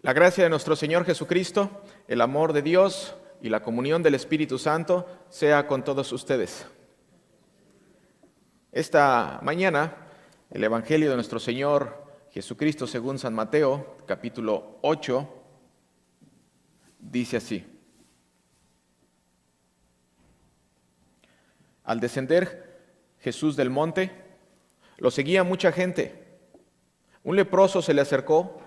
La gracia de nuestro Señor Jesucristo, el amor de Dios y la comunión del Espíritu Santo sea con todos ustedes. Esta mañana, el Evangelio de nuestro Señor Jesucristo según San Mateo, capítulo 8, dice así. Al descender Jesús del monte, lo seguía mucha gente. Un leproso se le acercó,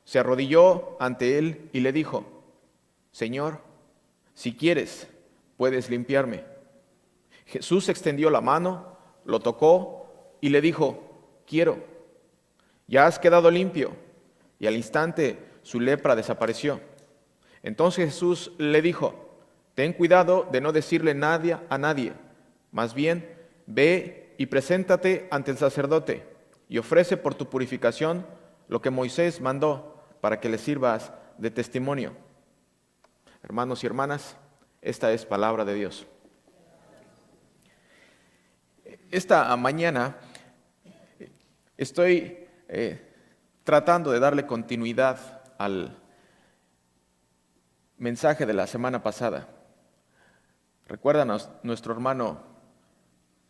se arrodilló ante él y le dijo: Señor, si quieres, puedes limpiarme. Jesús extendió la mano, lo tocó y le dijo: quiero, ya has quedado limpio. Y al instante su lepra desapareció. Entonces Jesús le dijo: ten cuidado de no decirle nada a nadie. Más bien, ve y preséntate ante el sacerdote y ofrece por tu purificación lo que Moisés mandó, para que le sirvas de testimonio. Hermanos y hermanas, esta es palabra de Dios. Esta mañana estoy tratando de darle continuidad al mensaje de la semana pasada. Recuerdan a nuestro hermano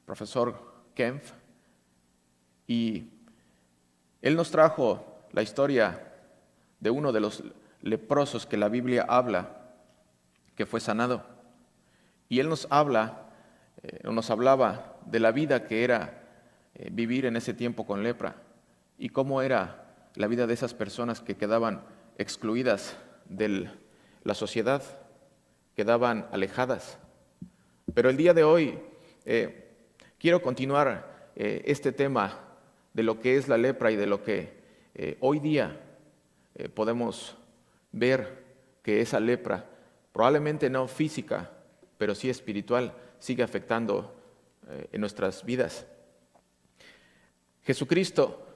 profesor Kempf, y él nos trajo la historia de uno de los leprosos que la Biblia habla, que fue sanado. Y él nos hablaba de la vida que era vivir en ese tiempo con lepra, y cómo era la vida de esas personas que quedaban excluidas de la sociedad, quedaban alejadas. Pero el día de hoy quiero continuar este tema de lo que es la lepra y de lo que hoy día podemos ver que esa lepra, probablemente no física, pero sí espiritual, sigue afectando en nuestras vidas. Jesucristo,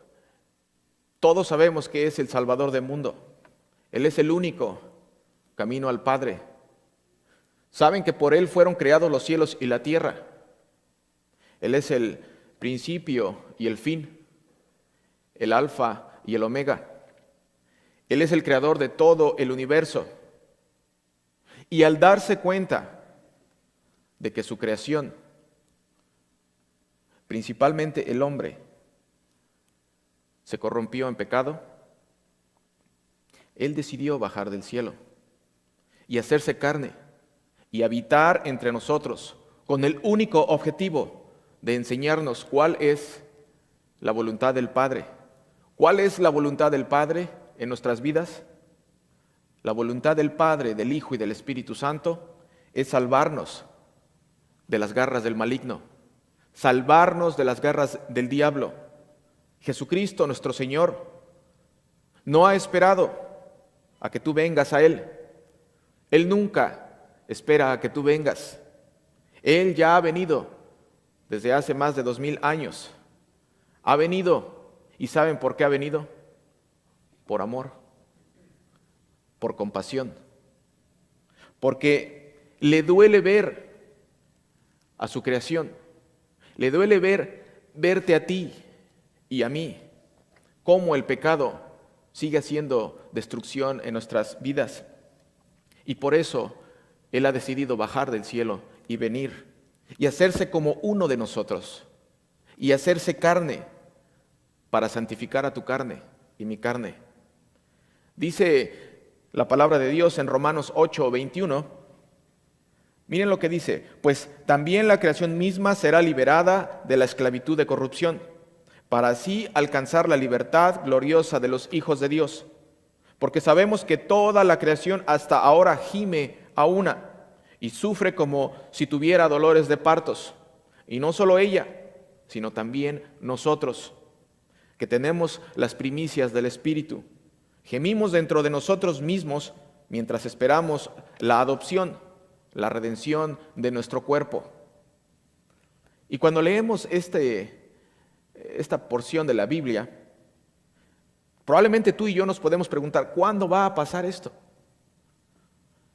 todos sabemos que es el Salvador del mundo. Él es el único camino al Padre. Saben que por Él fueron creados los cielos y la tierra. Él es el principio y el fin, el alfa y el omega. Él es el creador de todo el universo. Y al darse cuenta de que su creación, principalmente el hombre, se corrompió en pecado, Él decidió bajar del cielo y hacerse carne y habitar entre nosotros con el único objetivo de enseñarnos cuál es la voluntad del Padre. ¿Cuál es la voluntad del Padre en nuestras vidas? La voluntad del Padre, del Hijo y del Espíritu Santo es salvarnos de las garras del maligno, salvarnos de las garras del diablo. Jesucristo, nuestro Señor, no ha esperado a que tú vengas a Él. Él nunca espera a que tú vengas. Él ya ha venido desde hace más de 2000 años. Ha venido. ¿Y saben por qué ha venido? Por amor, por compasión, porque le duele ver a su creación, le duele verte a ti y a mí, cómo el pecado sigue haciendo destrucción en nuestras vidas. Y por eso Él ha decidido bajar del cielo y venir y hacerse como uno de nosotros y hacerse carne para santificar a tu carne y mi carne. Dice la palabra de Dios en Romanos 8:21. Miren lo que dice: pues también la creación misma será liberada de la esclavitud de corrupción, para así alcanzar la libertad gloriosa de los hijos de Dios. Porque sabemos que toda la creación hasta ahora gime a una y sufre como si tuviera dolores de partos. Y no solo ella, sino también nosotros, que tenemos las primicias del Espíritu. Gemimos dentro de nosotros mismos mientras esperamos la adopción, la redención de nuestro cuerpo. Y cuando leemos esta porción de la Biblia, probablemente tú y yo nos podemos preguntar: ¿cuándo va a pasar esto?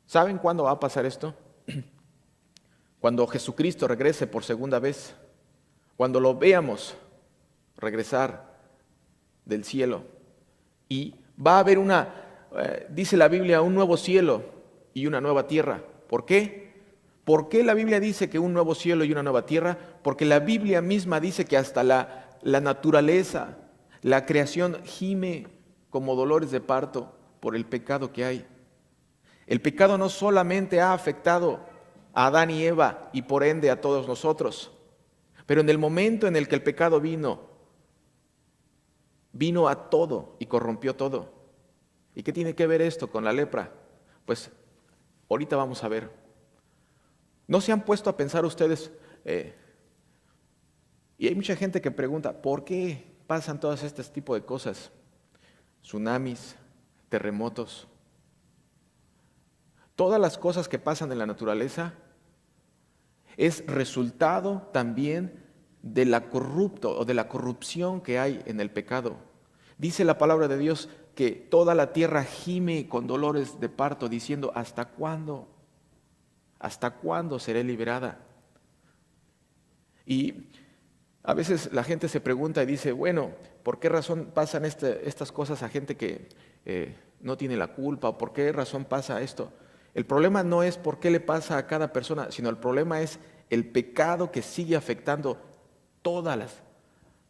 ¿Saben cuándo va a pasar esto? Cuando Jesucristo regrese por segunda vez, cuando lo veamos regresar del cielo y Va a haber dice la Biblia, un nuevo cielo y una nueva tierra. ¿Por qué? ¿Por qué la Biblia dice que un nuevo cielo y una nueva tierra? Porque la Biblia misma dice que hasta la naturaleza, la creación gime como dolores de parto por el pecado que hay. El pecado no solamente ha afectado a Adán y Eva y por ende a todos nosotros, pero en el momento en el que el pecado vino a todo y corrompió todo. ¿Y qué tiene que ver esto con la lepra? Pues ahorita vamos a ver. ¿No se han puesto a pensar ustedes? Y hay mucha gente que pregunta, ¿por qué pasan todas este tipo de cosas? Tsunamis, terremotos. Todas las cosas que pasan en la naturaleza es resultado también de la corrupción que hay en el pecado. Dice la palabra de Dios que toda la tierra gime con dolores de parto, diciendo, ¿hasta cuándo? ¿Hasta cuándo seré liberada? Y a veces la gente se pregunta y dice, bueno, ¿por qué razón pasan estas cosas a gente que no tiene la culpa? ¿O por qué razón pasa esto? El problema no es por qué le pasa a cada persona, sino el problema es el pecado que sigue afectando todas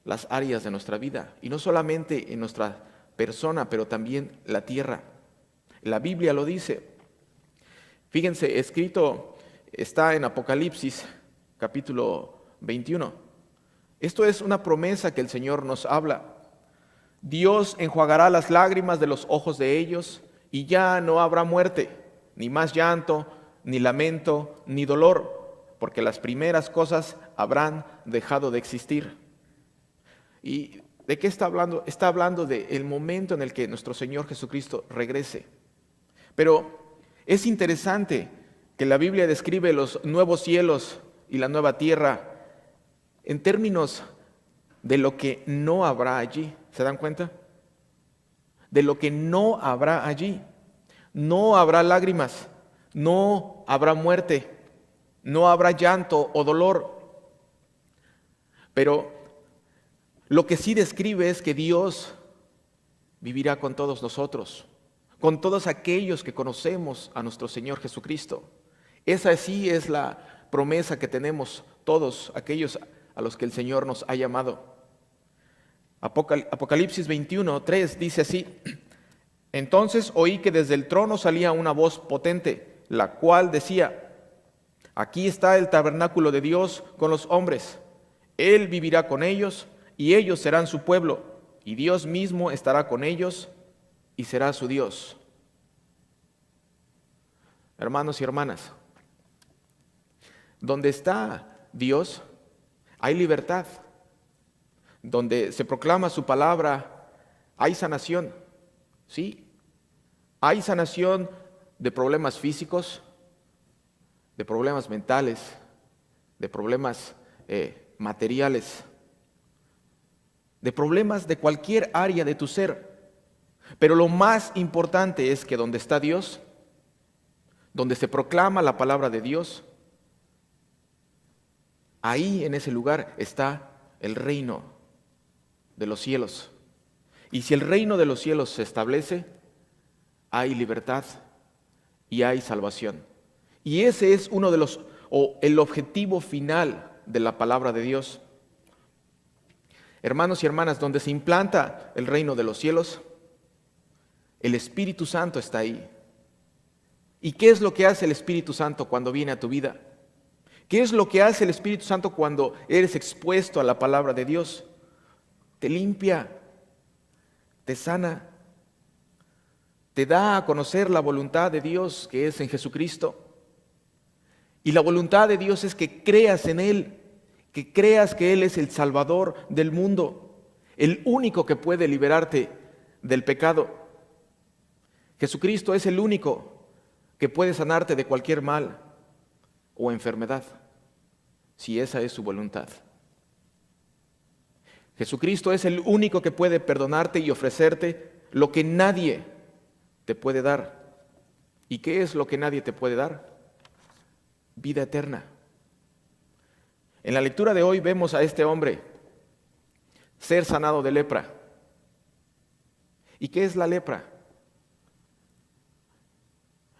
las áreas de nuestra vida. Y no solamente en nuestra persona, pero también la tierra. La Biblia lo dice. Fíjense, escrito está en Apocalipsis, capítulo 21. Esto es una promesa que el Señor nos habla. Dios enjuagará las lágrimas de los ojos de ellos y ya no habrá muerte, ni más llanto, ni lamento, ni dolor, porque las primeras cosas habrán dejado de existir. ¿Y de qué está hablando? Está hablando del momento en el que nuestro Señor Jesucristo regrese. Pero es interesante que la Biblia describe los nuevos cielos y la nueva tierra en términos de lo que no habrá allí. ¿Se dan cuenta? De lo que no habrá allí. No habrá lágrimas, no habrá muerte, no habrá llanto o dolor. Pero lo que sí describe es que Dios vivirá con todos nosotros, con todos aquellos que conocemos a nuestro Señor Jesucristo. Esa sí es la promesa que tenemos todos aquellos a los que el Señor nos ha llamado. Apocalipsis 21:3 dice así: Entonces oí que desde el trono salía una voz potente, la cual decía: Aquí está el tabernáculo de Dios con los hombres. Él vivirá con ellos, y ellos serán su pueblo, y Dios mismo estará con ellos, y será su Dios. Hermanos y hermanas, donde está Dios, hay libertad. Donde se proclama su palabra, hay sanación. Sí, hay sanación de problemas físicos, de problemas mentales, de problemas materiales, de problemas de cualquier área de tu ser. Pero lo más importante es que donde está Dios, donde se proclama la palabra de Dios, ahí en ese lugar está el reino de los cielos. Y si el reino de los cielos se establece, hay libertad y hay salvación. Y ese es uno de el objetivo final de la palabra de Dios. Hermanos y hermanas, donde se implanta el reino de los cielos, el Espíritu Santo está ahí. ¿Y qué es lo que hace el Espíritu Santo cuando viene a tu vida? ¿Qué es lo que hace el Espíritu Santo cuando eres expuesto a la palabra de Dios? Te limpia, te sana, te da a conocer la voluntad de Dios que es en Jesucristo. Y la voluntad de Dios es que creas en Él, que creas que Él es el Salvador del mundo, el único que puede liberarte del pecado. Jesucristo es el único que puede sanarte de cualquier mal o enfermedad, si esa es su voluntad. Jesucristo es el único que puede perdonarte y ofrecerte lo que nadie te puede dar. ¿Y qué es lo que nadie te puede dar? Vida eterna. En la lectura de hoy vemos a este hombre ser sanado de lepra. ¿Y qué es la lepra?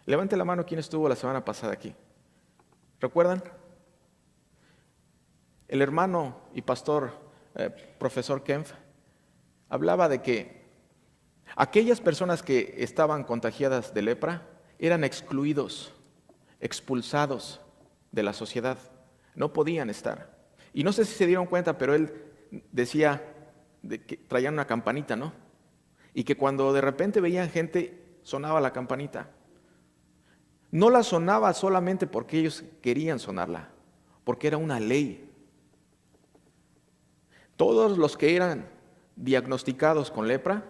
Levante la mano quien estuvo la semana pasada aquí. ¿Recuerdan? El hermano y pastor, profesor Kempf, hablaba de que aquellas personas que estaban contagiadas de lepra eran excluidos, expulsados de la sociedad. No podían estar. Y no sé si se dieron cuenta, pero él decía que traían una campanita, ¿no? Y que cuando de repente veían gente, sonaba la campanita. No la sonaba solamente porque ellos querían sonarla, porque era una ley. Todos los que eran diagnosticados con lepra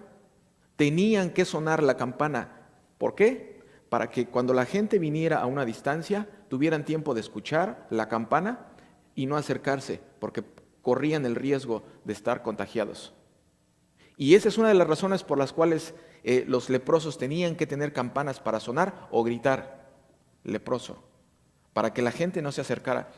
tenían que sonar la campana. ¿Por qué? Para que cuando la gente viniera a una distancia, tuvieran tiempo de escuchar la campana y no acercarse, porque corrían el riesgo de estar contagiados. Y esa es una de las razones por las cuales los leprosos tenían que tener campanas para sonar o gritar leproso, para que la gente no se acercara.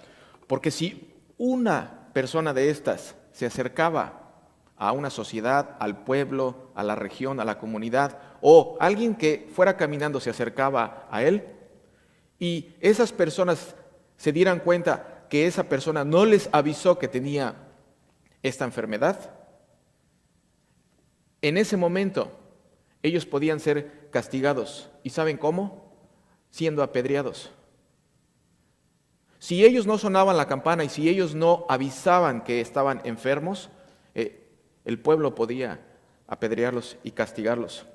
Porque si una persona de estas se acercaba a una sociedad, al pueblo, a la región, a la comunidad, o alguien que fuera caminando se acercaba a él, y esas personas se dieran cuenta que esa persona no les avisó que tenía esta enfermedad, en ese momento ellos podían ser castigados. ¿Y saben cómo? Siendo apedreados. Si ellos no sonaban la campana y si ellos no avisaban que estaban enfermos, el pueblo podía apedrearlos y castigarlos.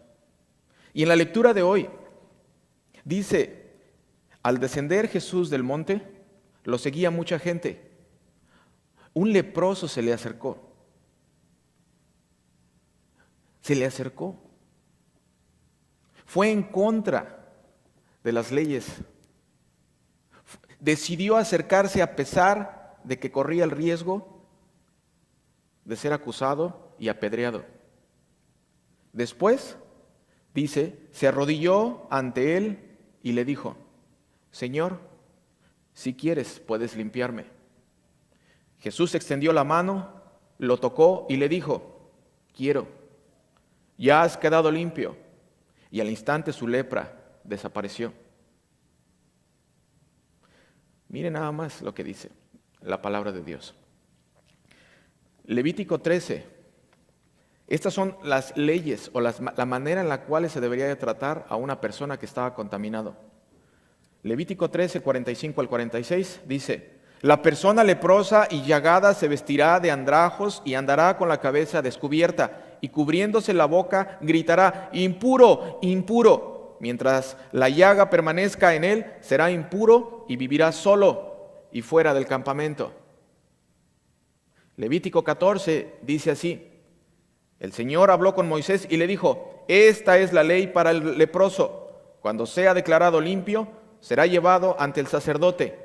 Y en la lectura de hoy dice, al descender Jesús del monte, lo seguía mucha gente. Un leproso se le acercó. Se le acercó. Fue en contra de las leyes. Decidió acercarse a pesar de que corría el riesgo de ser acusado y apedreado. Después, dice, se arrodilló ante él y le dijo, Señor, si quieres puedes limpiarme. Jesús extendió la mano, lo tocó y le dijo, quiero, ya has quedado limpio. Y al instante su lepra desapareció. Miren nada más lo que dice la palabra de Dios. Levítico 13. Estas son las leyes o la manera en la cual se debería de tratar a una persona que estaba contaminado. Levítico 13, 45 al 46 dice, la persona leprosa y llagada se vestirá de andrajos y andará con la cabeza descubierta y cubriéndose la boca gritará, impuro, impuro. Mientras la llaga permanezca en él, será impuro y vivirá solo y fuera del campamento. Levítico 14 dice así, el Señor habló con Moisés y le dijo, esta es la ley para el leproso. Cuando sea declarado limpio, será llevado ante el sacerdote,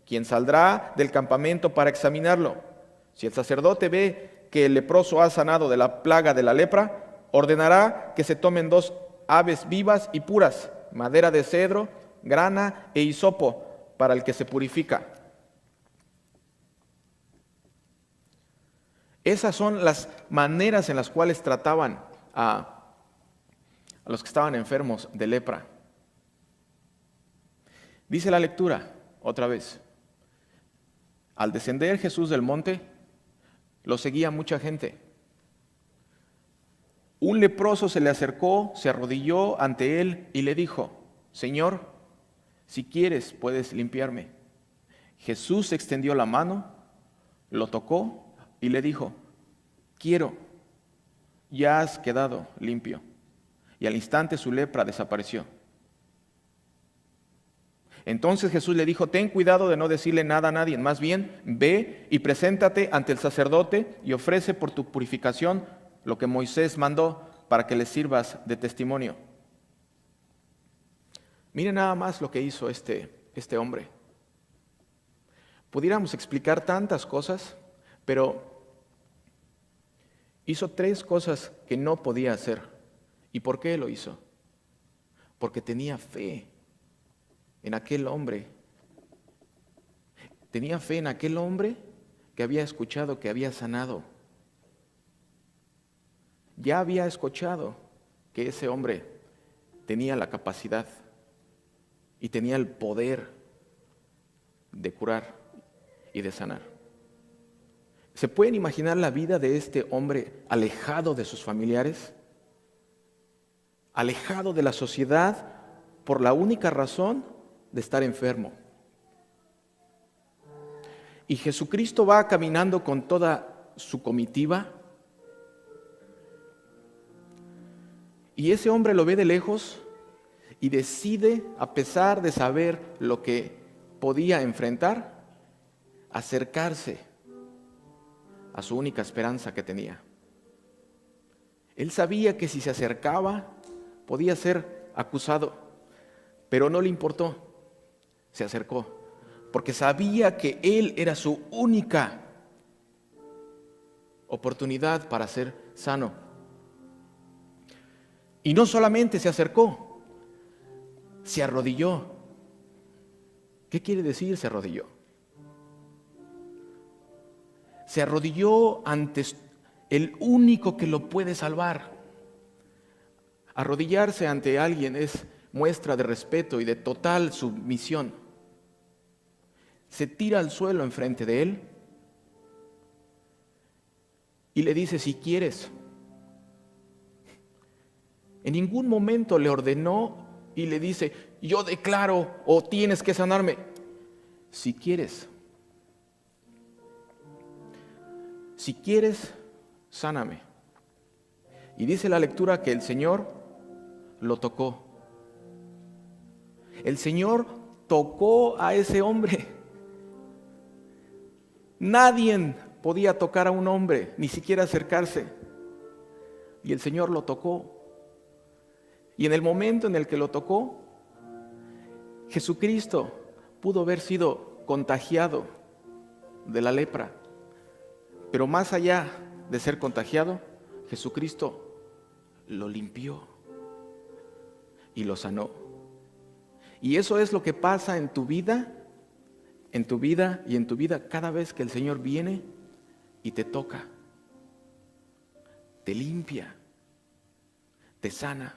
quien saldrá del campamento para examinarlo. Si el sacerdote ve que el leproso ha sanado de la plaga de la lepra, ordenará que se tomen 2 aves vivas y puras, madera de cedro, grana e hisopo, para el que se purifica. Esas son las maneras en las cuales trataban a los que estaban enfermos de lepra. Dice la lectura, otra vez, al descender Jesús del monte, lo seguía mucha gente. Un leproso se le acercó, se arrodilló ante él y le dijo, Señor, si quieres puedes limpiarme. Jesús extendió la mano, lo tocó y le dijo, quiero, ya has quedado limpio. Y al instante su lepra desapareció. Entonces Jesús le dijo, ten cuidado de no decirle nada a nadie, más bien ve y preséntate ante el sacerdote y ofrece por tu purificación lo que Moisés mandó para que le sirvas de testimonio. Miren nada más lo que hizo este hombre. Pudiéramos explicar tantas cosas, pero hizo 3 cosas que no podía hacer. ¿Y por qué lo hizo? Porque tenía fe en aquel hombre. Tenía fe en aquel hombre que había escuchado que había sanado. Ya había escuchado que ese hombre tenía la capacidad y tenía el poder de curar y de sanar. ¿Se pueden imaginar la vida de este hombre alejado de sus familiares? Alejado de la sociedad por la única razón de estar enfermo. Y Jesucristo va caminando con toda su comitiva. Y ese hombre lo ve de lejos y decide, a pesar de saber lo que podía enfrentar, acercarse a su única esperanza que tenía. Él sabía que si se acercaba podía ser acusado, pero no le importó, se acercó, porque sabía que él era su única oportunidad para ser sano. Y no solamente se acercó, se arrodilló. ¿Qué quiere decir se arrodilló? Se arrodilló ante el único que lo puede salvar. Arrodillarse ante alguien es muestra de respeto y de total sumisión. Se tira al suelo enfrente de él y le dice: si quieres. En ningún momento le ordenó y le dice: yo declaro o tienes que sanarme. Si quieres. Si quieres, sáname. Y dice la lectura que el Señor lo tocó. El Señor tocó a ese hombre. Nadie podía tocar a un hombre, ni siquiera acercarse. Y el Señor lo tocó. Y en el momento en el que lo tocó, Jesucristo pudo haber sido contagiado de la lepra. Pero más allá de ser contagiado, Jesucristo lo limpió y lo sanó. Y eso es lo que pasa en tu vida cada vez que el Señor viene y te toca, te limpia, te sana.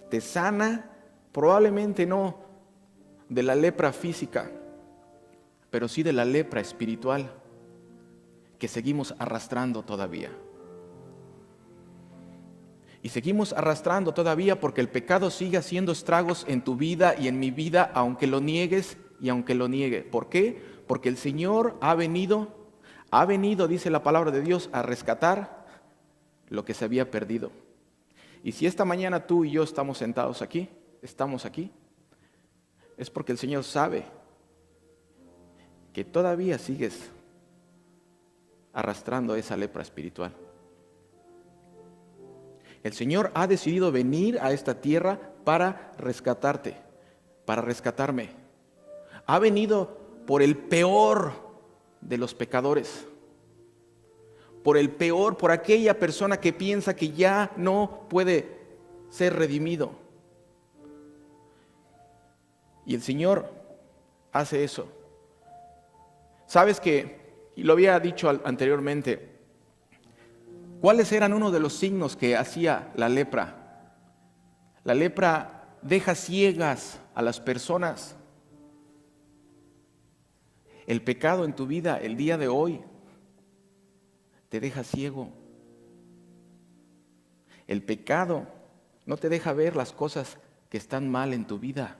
Te sana probablemente no de la lepra física, pero sí de la lepra espiritual que seguimos arrastrando todavía. Y seguimos arrastrando todavía porque el pecado sigue haciendo estragos en tu vida y en mi vida, aunque lo niegues y aunque lo niegue. ¿Por qué? Porque el Señor ha venido, dice la palabra de Dios, a rescatar lo que se había perdido. Y si esta mañana tú y yo estamos sentados aquí, es porque el Señor sabe que todavía sigues arrastrando esa lepra espiritual. El Señor ha decidido venir a esta tierra para rescatarte, para rescatarme. Ha venido por el peor de los pecadores, por aquella persona que piensa que ya no puede ser redimido. Y el Señor hace eso. ¿Sabes qué? Y lo había dicho anteriormente, ¿cuáles eran uno de los signos que hacía la lepra? La lepra deja ciegas a las personas. El pecado en tu vida el día de hoy te deja ciego. El pecado no te deja ver las cosas que están mal en tu vida.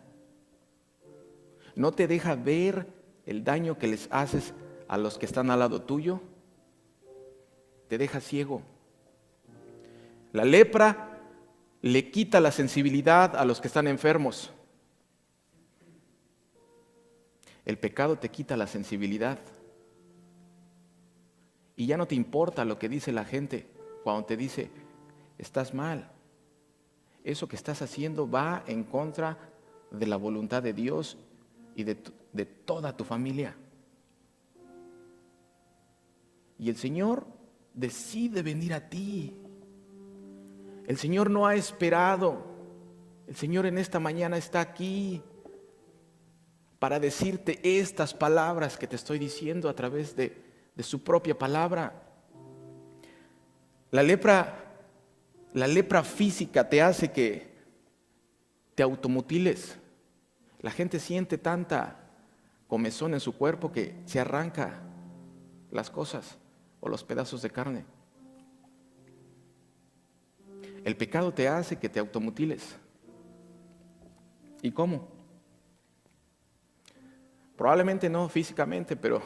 No te deja ver el daño que les haces a los que están al lado tuyo. Te deja ciego. La lepra le quita la sensibilidad a los que están enfermos. El pecado te quita la sensibilidad. Y ya no te importa lo que dice la gente cuando te dice, estás mal. Eso que estás haciendo va en contra de la voluntad de Dios y de toda tu familia. Y el Señor decide venir a ti. El Señor no ha esperado. El Señor en esta mañana está aquí para decirte estas palabras que te estoy diciendo a través de su propia palabra. La lepra La lepra física te hace que te automutiles. La gente siente tanta comezón en su cuerpo que se arranca las cosas o los pedazos de carne. El pecado te hace que te automutiles. ¿Y cómo? Probablemente no físicamente, pero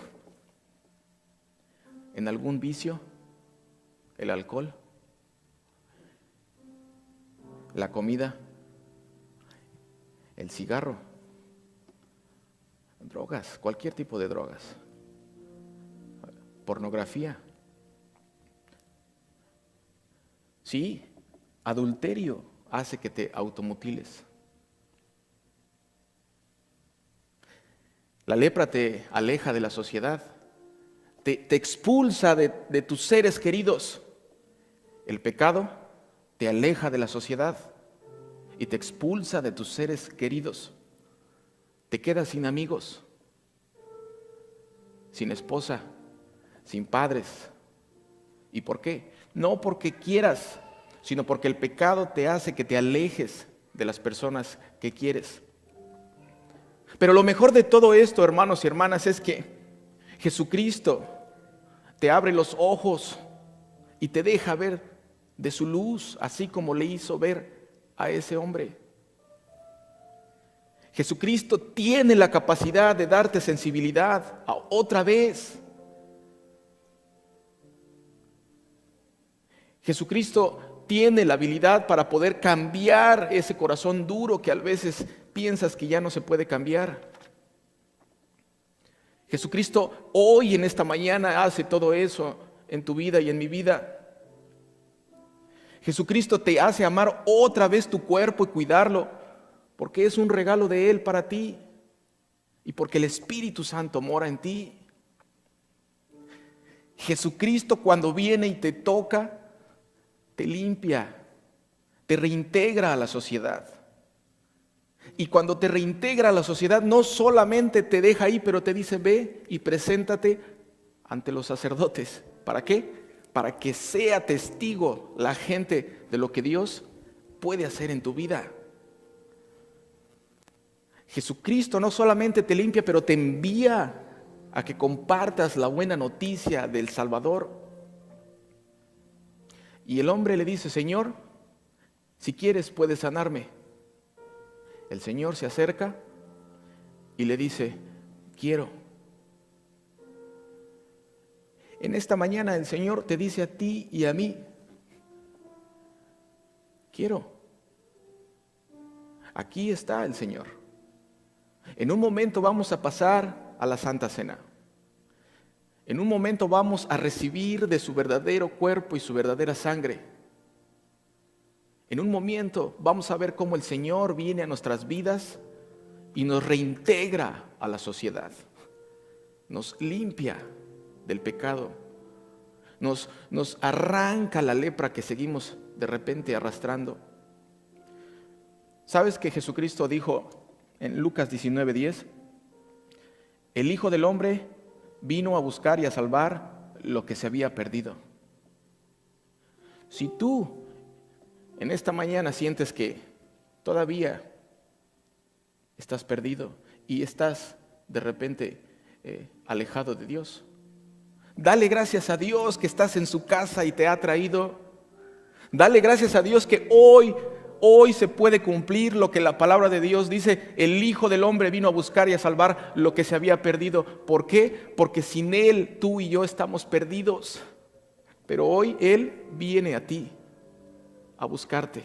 en algún vicio, el alcohol, la comida, el cigarro, drogas, cualquier tipo de drogas, pornografía. Sí, adulterio hace que te automutiles. La lepra te aleja de la sociedad, te expulsa de tus seres queridos. El pecado te aleja de la sociedad y te expulsa de tus seres queridos. Te quedas sin amigos, sin esposa, sin padres. ¿Y por qué? No porque quieras, sino porque el pecado te hace que te alejes de las personas que quieres. Pero lo mejor de todo esto, hermanos y hermanas, es que Jesucristo te abre los ojos y te deja ver de su luz, así como le hizo ver a ese hombre. Jesucristo tiene la capacidad de darte sensibilidad otra vez. Jesucristo tiene la habilidad para poder cambiar ese corazón duro que a veces piensas que ya no se puede cambiar. Jesucristo hoy en esta mañana hace todo eso en tu vida y en mi vida. Jesucristo te hace amar otra vez tu cuerpo y cuidarlo, porque es un regalo de Él para ti y porque el Espíritu Santo mora en ti. Jesucristo cuando viene y te toca, te limpia, te reintegra a la sociedad. Y cuando te reintegra a la sociedad, no solamente te deja ahí, pero te dice, ve y preséntate ante los sacerdotes. ¿Para qué? Para que sea testigo la gente de lo que Dios puede hacer en tu vida. Jesucristo no solamente te limpia, pero te envía a que compartas la buena noticia del Salvador. Y el hombre le dice, Señor, si quieres puedes sanarme. El Señor se acerca y le dice, quiero. En esta mañana el Señor te dice a ti y a mí, quiero. Aquí está el Señor. En un momento vamos a pasar a la Santa Cena. En un momento vamos a recibir de su verdadero cuerpo y su verdadera sangre. En un momento vamos a ver cómo el Señor viene a nuestras vidas y nos reintegra a la sociedad. Nos limpia del pecado. Nos arranca la lepra que seguimos de repente arrastrando. ¿Sabes que Jesucristo dijo en Lucas 19:10? El Hijo del Hombre vino a buscar y a salvar lo que se había perdido. Si tú en esta mañana sientes que todavía estás perdido y estás de repente alejado de Dios, dale gracias a Dios que estás en su casa y te ha traído. Dale gracias a Dios que hoy se puede cumplir lo que la palabra de Dios dice. El Hijo del Hombre vino a buscar y a salvar lo que se había perdido. ¿Por qué? Porque sin Él tú y yo estamos perdidos. Pero hoy Él viene a ti a buscarte.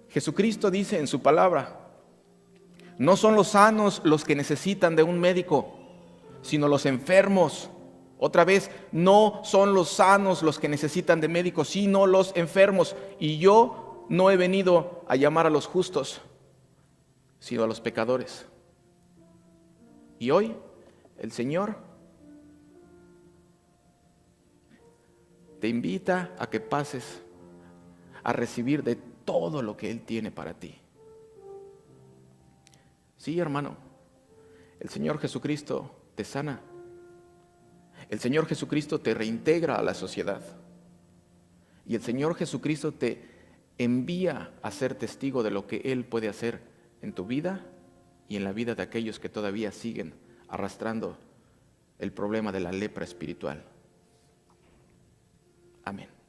Jesucristo dice en su palabra, no son los sanos los que necesitan de un médico, sino los enfermos. Otra vez, no son los sanos los que necesitan de médicos, sino los enfermos. Y yo no he venido a llamar a los justos, sino a los pecadores. Y hoy el Señor te invita a que pases a recibir de todo lo que Él tiene para ti. Sí, hermano, el Señor Jesucristo te sana. El Señor Jesucristo te reintegra a la sociedad. Y el Señor Jesucristo te envía a ser testigo de lo que Él puede hacer en tu vida y en la vida de aquellos que todavía siguen arrastrando el problema de la lepra espiritual. Amén.